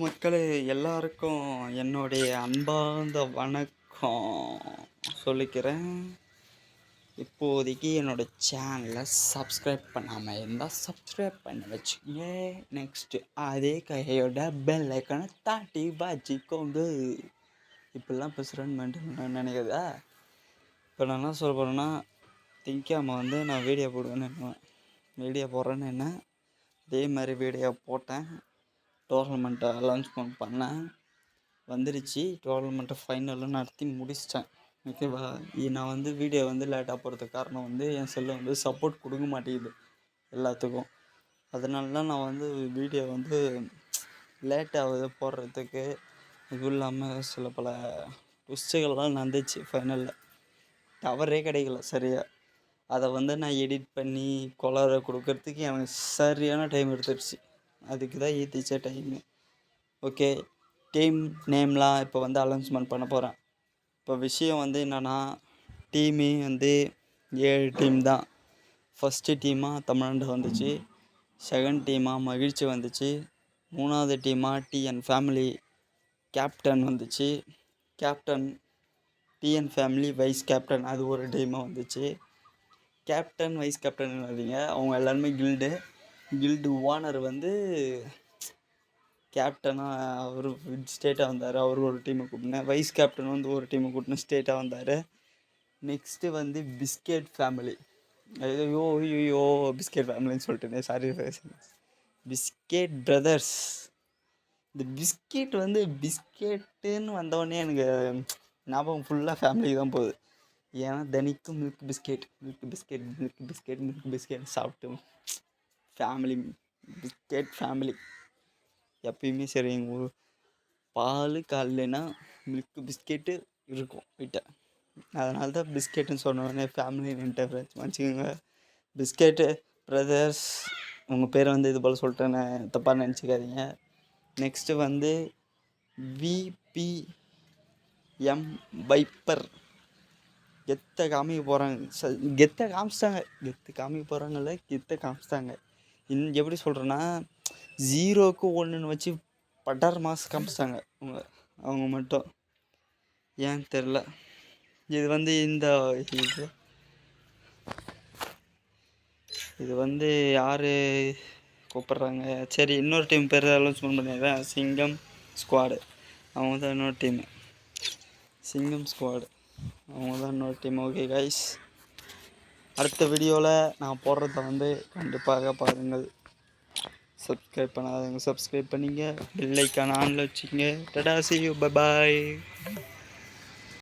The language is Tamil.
மக்களே எல்லாருக்கும் என்னுடைய அன்பார்ந்த வணக்கம் சொல்லிக்கிறேன். இப்போதைக்கு என்னோட சேனலை சப்ஸ்கிரைப் பண்ணாமல் இருந்தால் சப்ஸ்கிரைப் பண்ணி வச்சுக்கோங்க. நெக்ஸ்ட்டு அதே கையோட பெல் ஐக்கானை தாட்டி வச்சுக்கோங்க. இப்படிலாம் பேசுகிறேன்னு மட்டும் நினைக்கிறதா? இப்போ நான் என்ன சொல்ல போகிறேன்னா, திங்காமல் வந்து நான் வீடியோ போடுவேன்னு வீடியோ போடுறேன்னு என்ன அதே மாதிரி வீடியோ போட்டேன். டோர்னமெண்ட்டை அனௌன்ஸ்மெண்ட் பண்ணேன், வந்துடுச்சு. டோர்னமெண்ட்டை ஃபைனலும் நடத்தி முடிச்சிட்டேன். ஓகேவா? நான் வந்து வீடியோ வந்து லேட்டாக போகிறதுக்கு காரணம் வந்து என் செல்லை வந்து சப்போர்ட் கொடுக்க மாட்டேங்குது எல்லாத்துக்கும். அதனால தான் நான் வந்து வீடியோ வந்து லேட்டாகுது போடுறதுக்கு. இதுவும் இல்லாமல் சில பல ட்விஸ்ட்டுகள்லாம் நடந்துச்சு. ஃபைனலில் டவரே கிடைக்கல சரியாக. அதை வந்து நான் எடிட் பண்ணி கொலரை கொடுக்கறதுக்கு எனக்கு சரியான டைம் எடுத்துடுச்சு. அதுக்கு தான் ஈத்திச்ச டைமு. ஓகே, டீம் நேம்லாம் இப்போ வந்து அனௌன்ஸ்மெண்ட் பண்ண போகிறேன். இப்போ விஷயம் வந்து என்னென்னா, டீமு வந்து 7 டீம் தான். ஃபஸ்ட்டு டீமாக தமிழ்நாடு வந்துச்சு, செகண்ட் டீமாக மகிழ்ச்சி வந்துச்சு, மூணாவது டீமாக டிஎன் ஃபேமிலி கேப்டன் வந்துச்சு, captain TN family vice captain அது ஒரு டீமாக வந்துச்சு. கேப்டன் வைஸ் கேப்டன் வரீங்க, அவங்க எல்லாருமே கில்டு ஓனர் வந்து கேப்டனாக அவர் ஸ்டேட்டாக வந்தார். அவர் ஒரு டீமை கூட்டினேன். வைஸ் கேப்டன் வந்து ஒரு டீமை கூட்டினேன், ஸ்டேட்டாக வந்தார். நெக்ஸ்ட்டு வந்து பிஸ்கெட் ஃபேமிலி. ஐயோ பிஸ்கெட் ஃபேமிலின்னு சொல்லிட்டேனே, சாரி. Biscuit brothers. இந்த பிஸ்கெட் வந்து பிஸ்கெட்டுன்னு வந்தோடனே எனக்கு ஞாபகம் ஃபுல்லாக ஃபேமிலி தான் போகுது. ஏன்னா தினைக்கும் மில்க் பிஸ்கெட் சாப்பிட்டு ஃபேமிலி பிஸ்கெட் ஃபேமிலி எப்பயுமே சரி. எங்கள் ஊர் பால் காலைலனா மில்க் பிஸ்கெட்டு இருக்கும் வீட்டை. அதனால தான் பிஸ்கெட்டுன்னு சொன்னோடனே ஃபேமிலி இன்டர்ஃபரன்ஸ் வச்சுக்கோங்க. பிஸ்கெட்டு பிரதர்ஸ், உங்கள் பேரை வந்து இது போல் சொல்லிட்டேன்னு தப்பாக நினச்சிக்காதீங்க. நெக்ஸ்ட்டு வந்து விபிஎம் வைப்பர். கெத்தை காமிக்க போகிறாங்க. கெத்தை காமிச்சிட்டாங்க. எப்படி சொல்கிறேன்னா, 0க்கு 1ன்னு வச்சு பட்டார் மாஸ் காமிச்சிட்டாங்க அவங்க மட்டும். ஏன்னு தெரில. இது வந்து இது வந்து யார் கூப்பிட்றாங்க? சரி, இன்னொரு டீம் பேர் அலௌன்ஸ்மெண்ட் பண்ணிடுறேன். சிங்கம் ஸ்குவாடு. அவங்க தான் இன்னொரு டீமு. அவங்க தான் இன்னொரு டீம். ஓகே கைஸ், அடுத்த வீடியோவில் நான் போடுறத வந்து கண்டிப்பாக பாருங்கள். சப்ஸ்கிரைப் பண்ணாதவங்க சப்ஸ்கிரைப் பண்ணிங்க, பெல் ஐக்கான் ஆனில் வச்சுக்கோங்க. Tata, see you, bye bye.